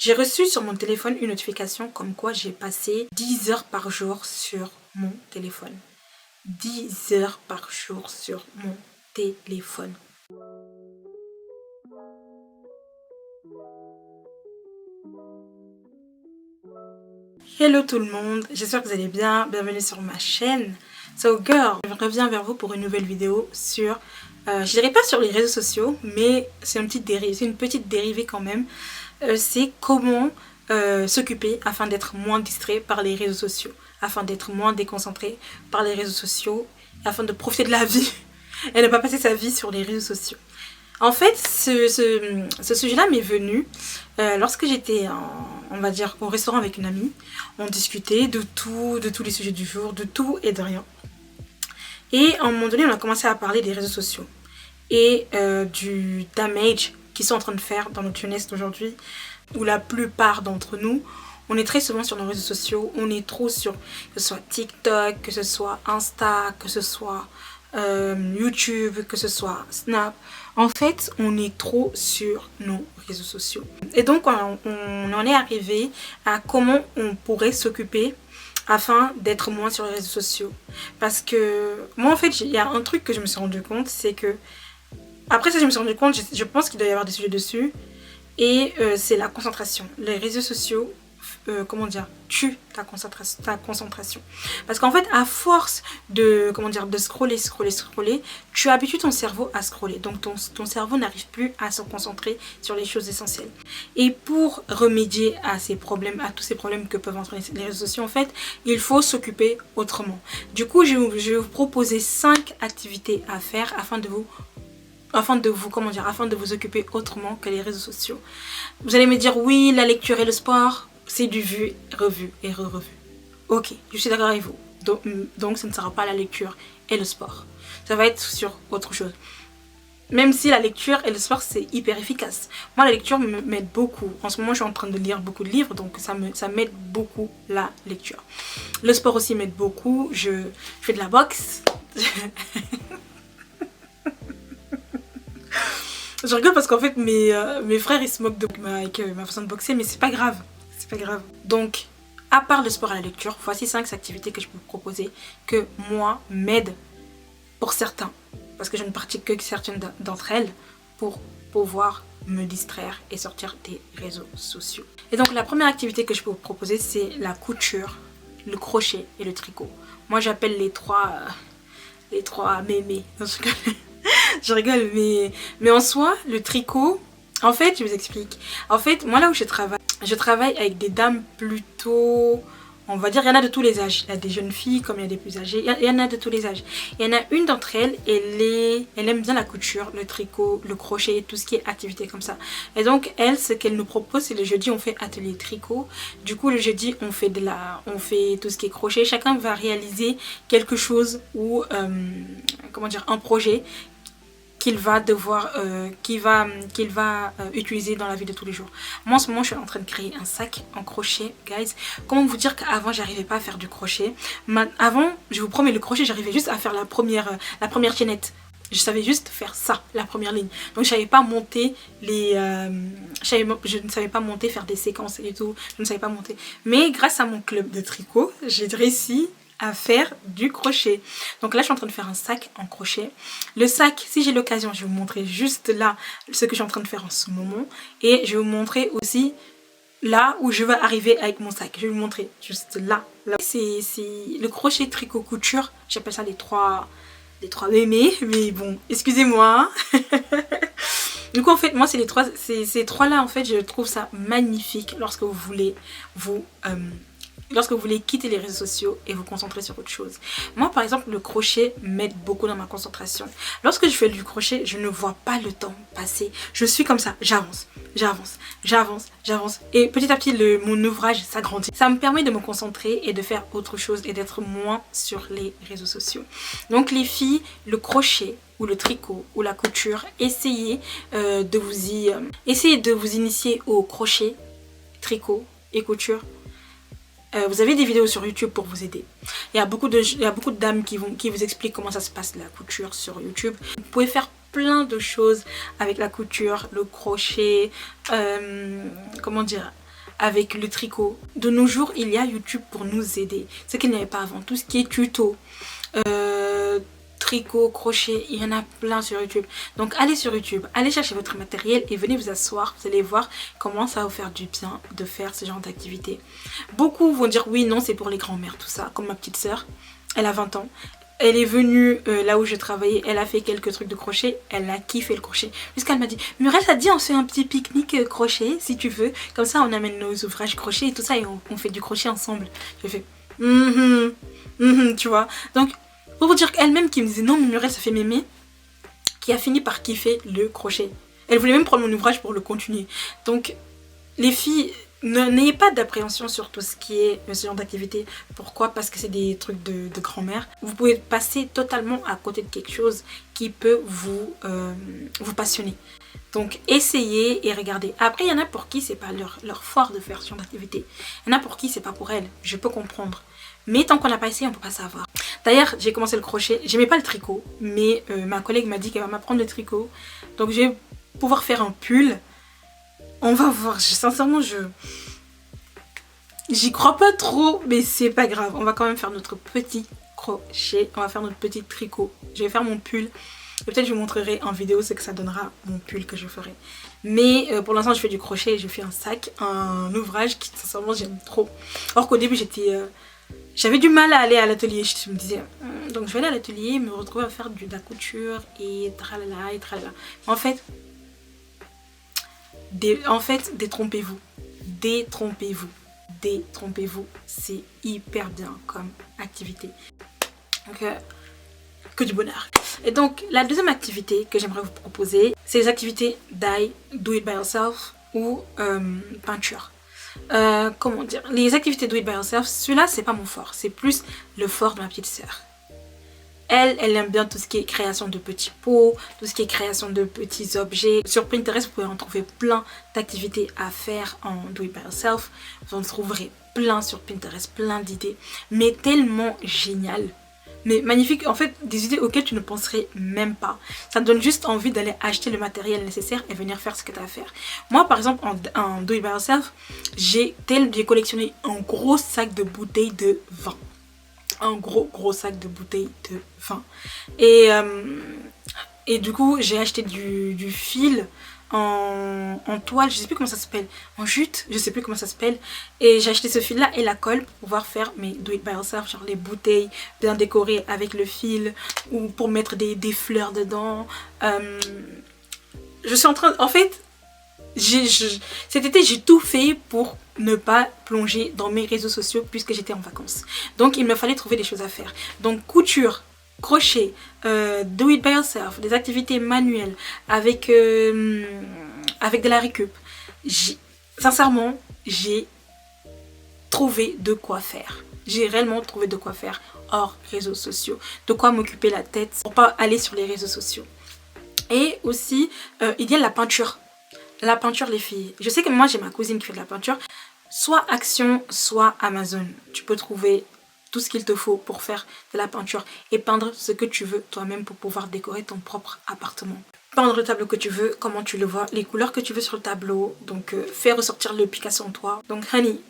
J'ai reçu sur mon téléphone une notification comme quoi j'ai passé 10 heures par jour sur mon téléphone. 10 heures par jour sur mon téléphone. Hello tout le monde, j'espère que vous allez bien, bienvenue sur ma chaîne. So girl, je reviens vers vous pour une nouvelle vidéo sur, je dirais pas sur les réseaux sociaux, mais c'est une petite dérivée quand même. C'est comment s'occuper afin d'être moins distrait par les réseaux sociaux, afin d'être moins déconcentré par les réseaux sociaux, afin de profiter de la vie et ne pas passer sa vie sur les réseaux sociaux. En fait, ce sujet-là m'est venu lorsque j'étais, on va dire, au restaurant avec une amie. On discutait de tous les sujets du jour, de tout et de rien. Et à un moment donné, on a commencé à parler des réseaux sociaux et du damage qu'ils sont en train de faire dans notre jeunesse d'aujourd'hui, où la plupart d'entre nous, on est très souvent sur nos réseaux sociaux, on est trop sur, que ce soit TikTok, que ce soit Insta, que ce soit YouTube, que ce soit Snap. En fait, on est trop sur nos réseaux sociaux. Et donc, on en est arrivé à comment on pourrait s'occuper afin d'être moins sur les réseaux sociaux. Parce que moi, en fait, il y a un truc que je me suis rendu compte, c'est que après ça, je me suis rendu compte, je pense qu'il doit y avoir des sujets dessus. Et c'est la concentration. Les réseaux sociaux, tuent ta concentration. Parce qu'en fait, à force de scroller, tu habitues ton cerveau à scroller. Donc ton cerveau n'arrive plus à se concentrer sur les choses essentielles. Et pour remédier à tous ces problèmes que peuvent entraîner les réseaux sociaux, en fait, il faut s'occuper autrement. Du coup, je vais vous proposer 5 activités à faire afin de vous occuper autrement que les réseaux sociaux. Vous allez me dire, oui, la lecture et le sport, c'est du vu, revu et re-revu. Ok, je suis d'accord avec vous. Donc, ce ne sera pas la lecture et le sport. Ça va être sur autre chose. Même si la lecture et le sport, c'est hyper efficace. Moi, la lecture m'aide beaucoup. En ce moment, je suis en train de lire beaucoup de livres, donc ça m'aide beaucoup, la lecture. Le sport aussi m'aide beaucoup. Je fais de la boxe. Je rigole parce qu'en fait mes frères ils se moquent avec ma façon de boxer, mais c'est pas grave. C'est pas grave. Donc, à part le sport et la lecture, voici 5 activités que je peux vous proposer que moi m'aident pour certains. Parce que je ne pratique que certaines d'entre elles pour pouvoir me distraire et sortir des réseaux sociaux. Et donc la première activité que je peux vous proposer, c'est la couture, le crochet et le tricot. Moi j'appelle les trois mémés. Je rigole, mais en soi, le tricot, en fait, je vous explique. En fait, moi là où je travaille avec des dames plutôt, on va dire, il y en a de tous les âges. Il y a des jeunes filles comme il y a des plus âgées, il y en a de tous les âges. Il y en a une d'entre elles, elle aime bien la couture, le tricot, le crochet, tout ce qui est activité comme ça. Et donc, elle, ce qu'elle nous propose, c'est le jeudi, on fait atelier tricot. Du coup, le jeudi, on fait tout ce qui est crochet. Chacun va réaliser quelque chose ou, un projet qu'il va utiliser dans la vie de tous les jours. Moi en ce moment je suis en train de créer un sac en crochet, guys. Comment vous dire qu'avant j'arrivais pas à faire du crochet. Avant, je vous promets, le crochet j'arrivais juste à faire la première chaînette. Je savais juste faire ça, la première ligne. Donc je savais pas monter je ne savais pas monter, faire des séquences et tout. Je ne savais pas monter. Mais grâce à mon club de tricot, j'ai réussi à faire du crochet. Donc là je suis en train de faire un sac en crochet. Le sac, si j'ai l'occasion, je vais vous montrer juste là ce que je suis en train de faire en ce moment, et je vais vous montrer aussi là où je vais arriver avec mon sac. Je vais vous montrer juste là. C'est le crochet, tricot, couture. J'appelle ça les trois mémés, mais bon, excusez-moi. Du coup en fait moi c'est ces trois là, en fait je trouve ça magnifique lorsque vous voulez quitter les réseaux sociaux et vous concentrer sur autre chose. Moi par exemple, le crochet m'aide beaucoup dans ma concentration. Lorsque je fais du crochet, je ne vois pas le temps passer. Je suis comme ça, j'avance. Et petit à petit, mon ouvrage s'agrandit. Ça me permet de me concentrer et de faire autre chose et d'être moins sur les réseaux sociaux. Donc les filles, le crochet ou le tricot ou la couture, essayez de vous initier au crochet, tricot et couture. Vous avez des vidéos sur YouTube pour vous aider. Il y a beaucoup de dames qui vous expliquent comment ça se passe la couture sur YouTube. Vous pouvez faire plein de choses avec la couture, le crochet, avec le tricot. De nos jours, il y a YouTube pour nous aider. Ce qu'il n'y avait pas avant. Tout ce qui est tuto, tricot, crochet, il y en a plein sur YouTube. Donc allez sur YouTube, allez chercher votre matériel et venez vous asseoir. Vous allez voir comment ça va vous faire du bien de faire ce genre d'activité. Beaucoup vont dire oui, non, c'est pour les grands-mères, tout ça. Comme ma petite sœur, elle a 20 ans. Elle est venue là où je travaillais, elle a fait quelques trucs de crochet, elle a kiffé le crochet. Jusqu'à elle m'a dit, Muriel, ça te dit on se fait un petit pique-nique crochet si tu veux. Comme ça on amène nos ouvrages crochet et tout ça et on fait du crochet ensemble. J'ai fait, tu vois. Donc pour vous dire qu'elle-même qui me disait non Muriel ça fait mémé, qui a fini par kiffer le crochet. Elle voulait même prendre mon ouvrage pour le continuer. Donc les filles, n'ayez pas d'appréhension sur tout ce qui est ce genre d'activité. Pourquoi? Parce que c'est des trucs de grand-mère. Vous pouvez passer totalement à côté de quelque chose qui peut vous passionner. Donc essayez et regardez. Après il y en a pour qui c'est pas leur fort de faire ce genre d'activité. Il y en a pour qui c'est pas pour elles. Je peux comprendre. Mais tant qu'on n'a pas essayé, on peut pas savoir. D'ailleurs, j'ai commencé le crochet. J'aimais pas le tricot, mais ma collègue m'a dit qu'elle va m'apprendre le tricot. Donc je vais pouvoir faire un pull. On va voir. Sincèrement, j'y crois pas trop, mais c'est pas grave. On va quand même faire notre petit crochet. On va faire notre petit tricot. Je vais faire mon pull. Et peut-être je vous montrerai en vidéo ce que ça donnera, mon pull que je ferai. Mais pour l'instant, je fais du crochet. Je fais un sac, un ouvrage qui, sincèrement, j'aime trop. Alors qu'au début, j'avais du mal à aller à l'atelier. Je me disais, donc je vais aller à l'atelier, me retrouver à faire de la couture et tralala et tralala. En fait, détrompez-vous. Détrompez-vous. C'est hyper bien comme activité. Donc, que du bonheur. Et donc, la deuxième activité que j'aimerais vous proposer, c'est les activités do it by yourself ou peinture. Comment dire, les activités do it by yourself, celui-là c'est pas mon fort, c'est plus le fort de ma petite sœur. Elle aime bien tout ce qui est création de petits pots, tout ce qui est création de petits objets. Sur Pinterest, vous pouvez en trouver plein d'activités à faire en do it by yourself. Vous en trouverez plein sur Pinterest, plein d'idées, mais tellement géniales. Mais magnifique, en fait, des idées auxquelles tu ne penserais même pas. Ça te donne juste envie d'aller acheter le matériel nécessaire et venir faire ce que tu as à faire. Moi, par exemple, en do it by yourself, j'ai collectionné un gros sac de bouteilles de vin. Un gros sac de bouteilles de vin. Et du coup, j'ai acheté du fil en toile, je sais plus comment ça s'appelle, en jute, je sais plus comment ça s'appelle. Et j'ai acheté ce fil là et la colle pour pouvoir faire mes do it by yourself, genre les bouteilles bien décorées avec le fil ou pour mettre des fleurs dedans. Je suis en train, en fait, cet été j'ai tout fait pour ne pas plonger dans mes réseaux sociaux puisque j'étais en vacances. Donc il me fallait trouver des choses à faire. Donc couture, crochet, do it by yourself, des activités manuelles avec de la récup. Sincèrement, j'ai trouvé de quoi faire. J'ai réellement trouvé de quoi faire hors réseaux sociaux. De quoi m'occuper la tête pour pas aller sur les réseaux sociaux. Et aussi, il y a la peinture. La peinture, les filles. Je sais que moi, j'ai ma cousine qui fait de la peinture. Soit Action, soit Amazon. Tu peux trouver tout ce qu'il te faut pour faire de la peinture et peindre ce que tu veux toi-même pour pouvoir décorer ton propre appartement. Peindre le tableau que tu veux, comment tu le vois, les couleurs que tu veux sur le tableau. Donc, faire ressortir le Picasso en toi. Donc, honey,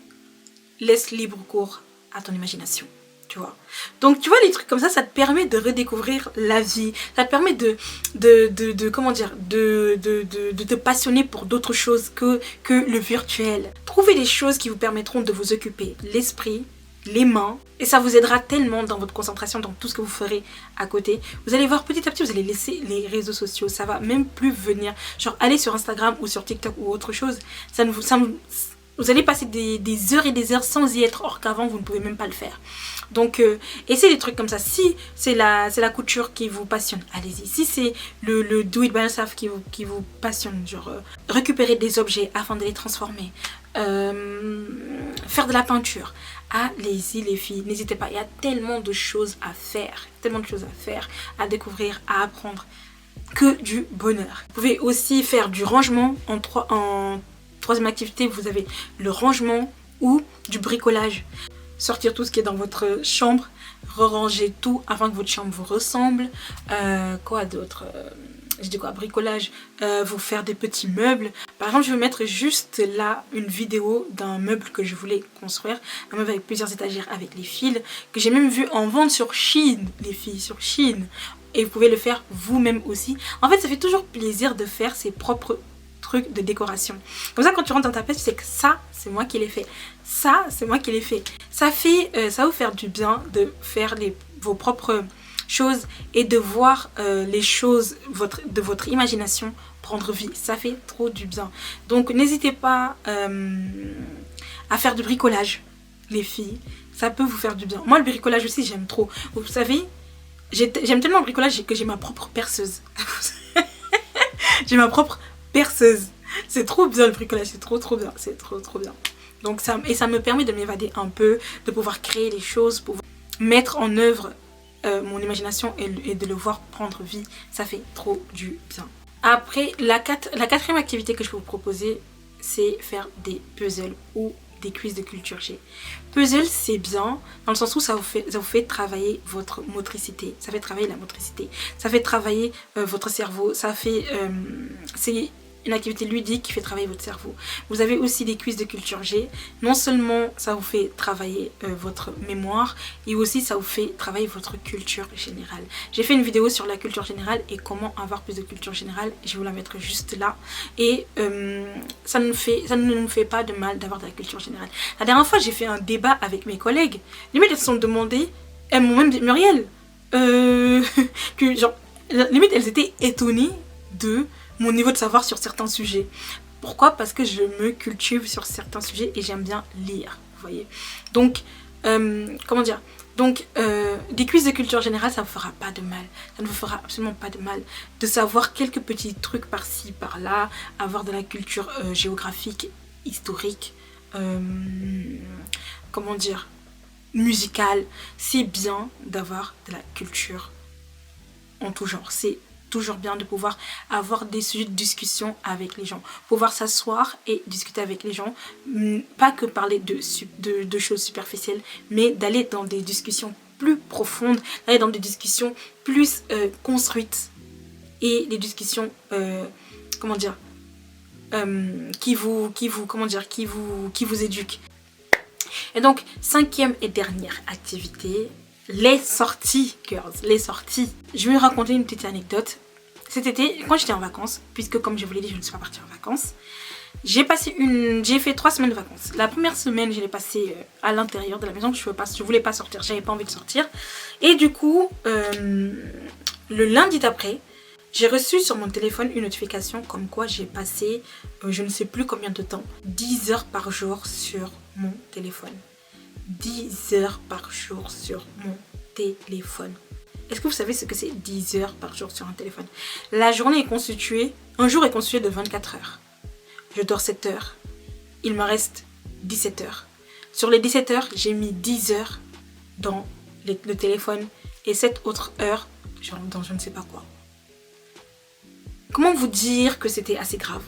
laisse libre cours à ton imagination. Tu vois. Donc tu vois, les trucs comme ça te permet de redécouvrir la vie, ça te permet de te passionner pour d'autres choses que le virtuel. Trouvez des choses qui vous permettront de vous occuper l'esprit, les mains, et ça vous aidera tellement dans votre concentration, dans tout ce que vous ferez à côté. Vous allez voir petit à petit, vous allez laisser les réseaux sociaux, ça va même plus venir, genre aller sur Instagram ou sur TikTok ou autre chose, vous allez passer des heures et des heures sans y être, or qu'avant vous ne pouvez même pas le faire. Donc essayez des trucs comme ça. Si c'est la couture qui vous passionne, allez-y. Si c'est le do it by yourself qui vous passionne, genre récupérer des objets afin de les transformer, faire de la peinture, allez-y les filles, n'hésitez pas. Il y a tellement de choses à faire, à découvrir, à apprendre, que du bonheur. Vous pouvez aussi faire du rangement. En troisième activité, vous avez le rangement ou du bricolage. Sortir tout ce qui est dans votre chambre, ranger tout afin que votre chambre vous ressemble. Quoi d'autre? je dis quoi, bricolage, vous faire des petits meubles. Par exemple, je vais mettre juste là une vidéo d'un meuble que je voulais construire, un meuble avec plusieurs étagères avec les fils, que j'ai même vu en vente sur Shein, les filles, sur Shein. Et vous pouvez le faire vous-même aussi. En fait, ça fait toujours plaisir de faire ses propres trucs de décoration. Comme ça, quand tu rentres dans ta pièce, tu sais que ça, c'est moi qui l'ai fait. Ça, c'est moi qui l'ai fait. Ça va vous faire du bien de faire vos propres choses et de voir les choses de votre imagination prendre vie. Ça fait trop du bien. Donc, n'hésitez pas à faire du bricolage, les filles. Ça peut vous faire du bien. Moi, le bricolage aussi, j'aime trop. Vous savez, j'aime tellement le bricolage que j'ai ma propre perceuse. J'ai ma propre perceuse. C'est trop bien le bricolage, c'est trop bien. C'est trop bien. Donc ça me permet de m'évader un peu, de pouvoir créer les choses, pouvoir mettre en œuvre mon imagination et de le voir prendre vie. Ça fait trop du bien. Après, la quatrième activité que je peux vous proposer, c'est faire des puzzles ou des quiz de culture G. Puzzle, c'est bien dans le sens où ça vous fait travailler votre motricité. Ça fait travailler la motricité. Ça fait travailler votre cerveau. C'est une activité ludique qui fait travailler votre cerveau. Vous avez aussi des quiz de culture G. Non seulement ça vous fait travailler votre mémoire, et aussi ça vous fait travailler votre culture générale. J'ai fait une vidéo sur la culture générale et comment avoir plus de culture générale. Je vais vous la mettre juste là. Et ça ne nous fait pas de mal d'avoir de la culture générale. La dernière fois, j'ai fait un débat avec mes collègues. Limite, elles se sont demandées, elles m'ont même dit, Muriel, limite, elles étaient étonnées de mon niveau de savoir sur certains sujets. Pourquoi? Parce que je me cultive sur certains sujets et j'aime bien lire, vous voyez. Donc, comment dire? Donc, des quiz de culture générale, ça ne vous fera pas de mal. Ça ne vous fera absolument pas de mal de savoir quelques petits trucs par-ci, par-là, avoir de la culture géographique, historique, comment dire, musicale. C'est bien d'avoir de la culture en tout genre. C'est toujours bien de pouvoir avoir des sujets de discussion avec les gens, pouvoir s'asseoir et discuter avec les gens, pas que parler de choses superficielles, mais d'aller dans des discussions plus profondes, d'aller dans des discussions plus construites et des discussions comment dire, qui vous éduquent. Et donc, cinquième et dernière activité, les sorties, girls, les sorties. Je vais vous raconter une petite anecdote. Cet été, quand j'étais en vacances, puisque comme je vous l'ai dit, je ne suis pas partie en vacances, j'ai fait 3 semaines de vacances. La première semaine, je l'ai passée à l'intérieur de la maison, je voulais pas sortir, j'avais pas envie de sortir. Et du coup, le lundi d'après, j'ai reçu sur mon téléphone une notification comme quoi j'ai passé, je ne sais plus combien de temps, 10 heures par jour sur mon téléphone. 10 heures par jour sur mon téléphone. Est-ce que vous savez ce que c'est 10 heures par jour sur un téléphone? La journée est constituée, un jour est constitué de 24 heures. Je dors 7 heures. Il me reste 17 heures. Sur les 17 heures, j'ai mis 10 heures dans le téléphone et 7 autres heures dans je ne sais pas quoi. Comment vous dire que c'était assez grave?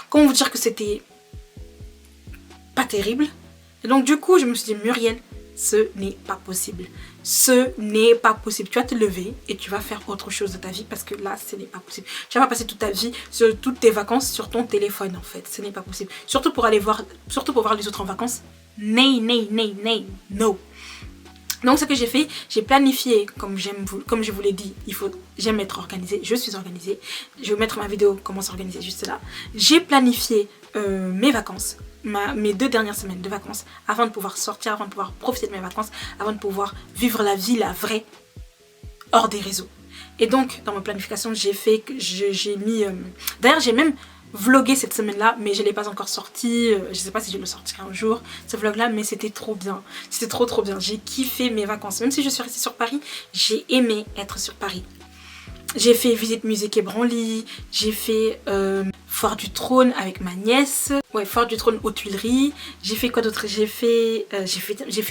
Comment vous dire que c'était pas terrible? Et donc du coup, je me suis dit, Muriel, ce n'est pas possible. Ce n'est pas possible. Tu vas te lever et tu vas faire autre chose de ta vie parce que là, ce n'est pas possible. Tu vas pas passer toute ta vie, sur toutes tes vacances sur ton téléphone en fait. Ce n'est pas possible. Surtout pour voir les autres en vacances. Nay, no. Donc ce que j'ai fait, j'ai planifié, comme je vous l'ai dit, j'aime être organisée, je suis organisée. Je vais mettre ma vidéo comment s'organiser juste là. J'ai planifié mes vacances, mes 2 dernières semaines de vacances, avant de pouvoir sortir, avant de pouvoir profiter de mes vacances, avant de pouvoir vivre la vie, la vraie, hors des réseaux. Et donc dans ma planification, j'ai mis... D'ailleurs j'ai même vlogué cette semaine-là, mais je ne l'ai pas encore sorti. Je ne sais pas si je le sortirai un jour, ce vlog-là, mais c'était trop bien. C'était trop bien. J'ai kiffé mes vacances. Même si je suis restée sur Paris, j'ai aimé être sur Paris. J'ai fait visite musée Quai Branly, j'ai fait Foire du Trône avec ma nièce. Ouais, Foire du Trône aux Tuileries. J'ai fait quoi d'autre? J'ai fait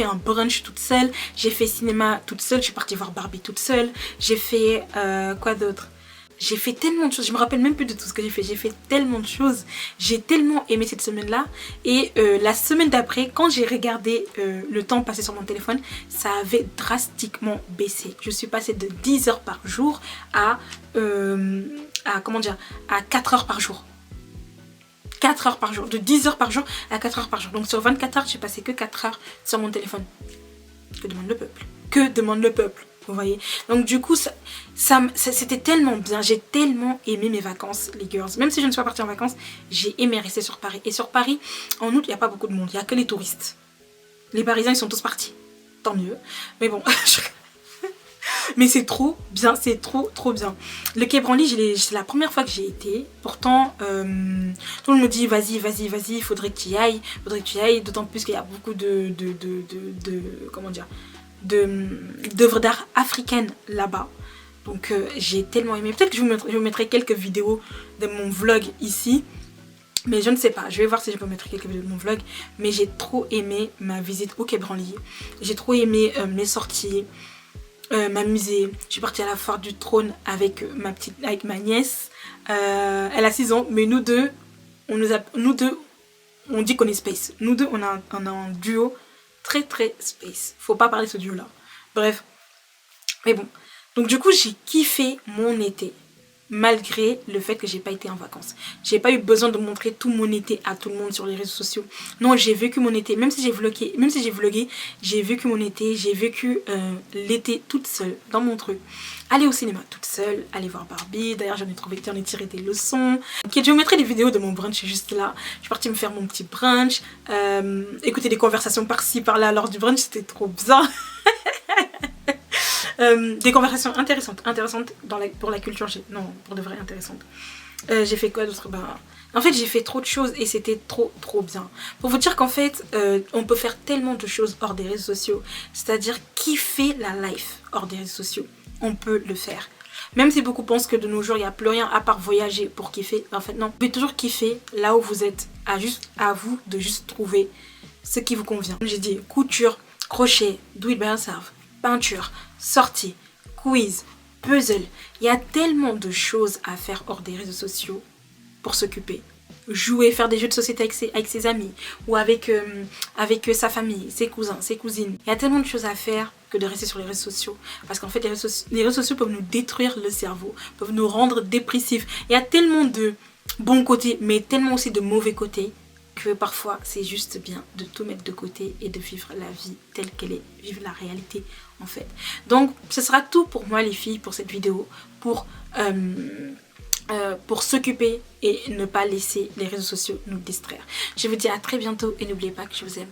un brunch toute seule. J'ai fait cinéma toute seule. Je suis partie voir Barbie toute seule. J'ai fait quoi d'autre? J'ai fait tellement de choses, je me rappelle même plus de tout ce que j'ai fait. J'ai fait tellement de choses, j'ai tellement aimé cette semaine-là. Et la semaine d'après, quand j'ai regardé le temps passé sur mon téléphone, ça avait drastiquement baissé. Je suis passée de 10 heures par jour à comment dire, à 4 heures par jour. 4 heures par jour, de 10 heures par jour à 4 heures par jour. Donc sur 24 heures, j'ai passé que 4 heures sur mon téléphone. Que demande le peuple? Que demande le peuple? Vous voyez? Donc du coup, c'était tellement bien. J'ai tellement aimé mes vacances, les girls. Même si je ne suis pas partie en vacances, j'ai aimé rester sur Paris. Et sur Paris, en août, il n'y a pas beaucoup de monde. Il n'y a que les touristes. Les Parisiens, ils sont tous partis. Tant mieux. Mais bon, mais c'est trop bien, c'est trop bien. Le Quai Branly, c'est la première fois que j'y ai été. Pourtant, tout le monde me dit vas-y, il faudrait que tu y ailles. D'autant plus qu'il y a beaucoup comment dire, d'œuvres d'art africaines là-bas. Donc j'ai tellement aimé. Peut-être que je vous mettrai quelques vidéos de mon vlog ici. Mais je ne sais pas, je vais voir si je peux mettre quelques vidéos de mon vlog. Mais j'ai trop aimé ma visite au Quai Branly. J'ai trop aimé mes sorties. M'amuser. Je suis partie à la foire du trône avec ma nièce. Elle a 6 ans, mais nous deux, on dit qu'on est space. Nous deux, on a un duo très space. Faut pas parler de ce duo là. Bref. Mais bon. Donc du coup, j'ai kiffé mon été. Malgré le fait que j'ai pas été en vacances. J'ai pas eu besoin de montrer tout mon été à tout le monde sur les réseaux sociaux. Non, j'ai vécu mon été. Même si j'ai vlogué, j'ai vécu mon été. J'ai vécu l'été toute seule dans mon truc. Aller au cinéma toute seule, aller voir Barbie. D'ailleurs, j'en ai tiré des leçons. Ok, je vous mettrai des vidéos de mon brunch juste là. Je suis partie me faire mon petit brunch. Écouter des conversations par-ci, par-là lors du brunch, c'était trop bien. Des conversations intéressantes pour la culture, non, pour de vrai intéressantes. J'ai fait quoi d'autre? En fait, j'ai fait trop de choses et c'était trop bien. Pour vous dire qu'en fait, on peut faire tellement de choses hors des réseaux sociaux. C'est-à-dire kiffer la life hors des réseaux sociaux. On peut le faire. Même si beaucoup pensent que de nos jours, il n'y a plus rien à part voyager pour kiffer. En fait, non. Vous pouvez toujours kiffer là où vous êtes. À vous de juste trouver ce qui vous convient. J'ai dit couture, crochet, do it by yourself, peinture, sortie, quiz, puzzle. Il y a tellement de choses à faire hors des réseaux sociaux pour s'occuper. Jouer, faire des jeux de société avec ses amis ou avec sa famille, ses cousins, ses cousines. Il y a tellement de choses à faire que de rester sur les réseaux sociaux. Parce qu'en fait, les réseaux sociaux peuvent nous détruire le cerveau, peuvent nous rendre dépressifs. Il y a tellement de bons côtés, mais tellement aussi de mauvais côtés que parfois c'est juste bien de tout mettre de côté et de vivre la vie telle qu'elle est, vivre la réalité en fait. Donc ce sera tout pour moi les filles pour cette vidéo, pour s'occuper et ne pas laisser les réseaux sociaux nous distraire. Je vous dis à très bientôt et n'oubliez pas que je vous aime.